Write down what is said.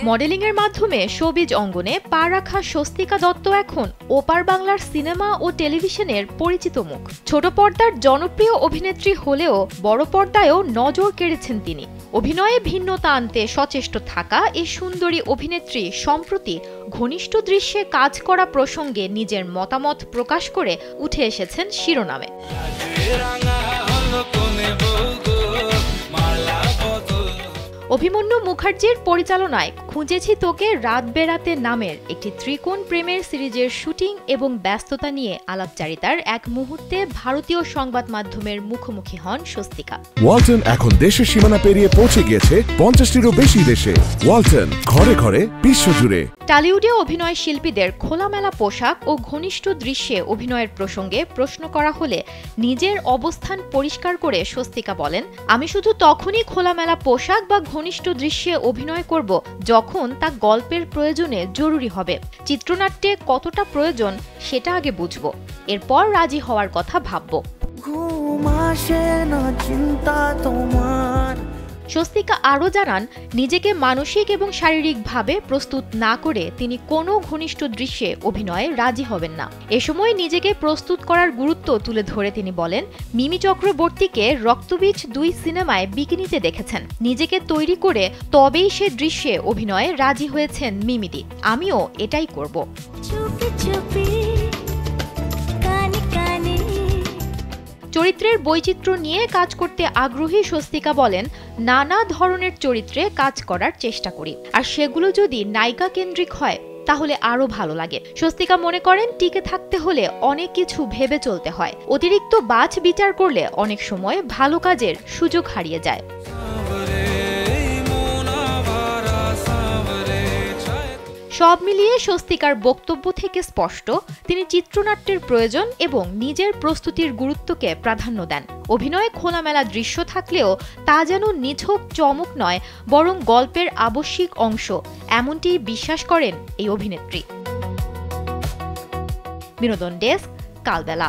Modelling এর মাধ্যমে showbiz অঙ্গনে পা রাখা স্বস্তিকা দত্ত এখন ওপার বাংলার সিনেমা ও টেলিভিশনের পরিচিত মুখ। ছোট পর্দার জনপ্রিয় অভিনেত্রী হলেও বড় পর্দায়ও নজর কেড়েছেন তিনি। অভিনয়ে ভিন্নতা আনতে সচেষ্ট থাকা এই সুন্দরী অভিনেত্রী সম্প্রতি ঘনিষ্ঠ দৃশ্যে কাজ করা প্রসঙ্গে নিজের মতামত প্রকাশ করে উঠে এসেছেন শিরোনামে। অভিমন্যু মুখার্জির পরিচালনায় খুঁজেছি তোকে রাত বেড়াতে নামের একটি ত্রিকোণ প্রেমের সিরিজের শুটিং এবং ব্যস্ততা নিয়ে আলাপচারিতার এক মুহূর্তে ভারতীয় সংবাদ মাধ্যমের মুখোমুখি হন স্বস্তিকা। ওয়ালটন এখন দেশের সীমানা পেরিয়ে পৌঁছে গিয়েছে 50টিরও বেশি দেশে। ওয়ালটন, ঘরে ঘরে বিশ্বজুড়ে। টলিউডে অভিনয় শিল্পীদের খোলামেলা পোশাক ও ঘনিষ্ঠ দৃশ্যে অভিনয়ের প্রসঙ্গে প্রশ্ন করা হলে নিজের অবস্থান পরিষ্কার করে স্বস্তিকা বলেন, আমি শুধু তখনই খোলামেলা পোশাক বা ঘনিষ্ঠ দৃশ্যে অভিনয় করব যখন তা গল্পের প্রয়োজনে জরুরি হবে। চিত্রনাট্যে কতটা প্রয়োজন সেটা আগে বুঝব, এরপর রাজি হওয়ার কথা ভাবব। স্বস্তিকা আরও জানান, নিজেকে মানসিক এবং শারীরিকভাবে প্রস্তুত না করে তিনি কোনো ঘনিষ্ঠ দৃশ্যে অভিনয়ে রাজি হবেন না। এ সময় নিজেকে প্রস্তুত করার গুরুত্ব তুলে ধরে তিনি বলেন, মিমি চক্রবর্তীকে রক্তবীজ 2 সিনেমায় বিকিনিতে দেখেছেন। নিজেকে তৈরি করে তবেই সে দৃশ্যে অভিনয়ে রাজি হয়েছেন মিমিদি। আমিও এটাই করব। চরিত্রের বৈচিত্র্য নিয়ে কাজ করতে আগ্রহী স্বস্তিকা বলেন, নানা ধরনের চরিত্রে কাজ করার চেষ্টা করি, আর সেগুলো যদি নায়িকা কেন্দ্রিক হয় তাহলে আরো ভালো লাগে। স্বস্তিকা মনে করেন, টিকে থাকতে হলে অনেক কিছু ভেবে চলতে হয়। অতিরিক্ত বাছ বিচার করলে অনেক সময় ভালো কাজের সুযোগ হারিয়ে যায়। সব মিলিয়ে স্বস্তিকার বক্তব্য থেকে স্পষ্ট, তিনি চিত্রনাট্যের প্রয়োজন এবং নিজের প্রস্তুতির গুরুত্বকে প্রাধান্য দেন। অভিনয়ে খোলামেলা দৃশ্য থাকলেও তা যেন নিছক চমক নয়, বরং গল্পের আবশ্যিক অংশ, এমনটি বিশ্বাস করেন এই অভিনেত্রী। বিনোদন ডেস্ক, কালবেলা।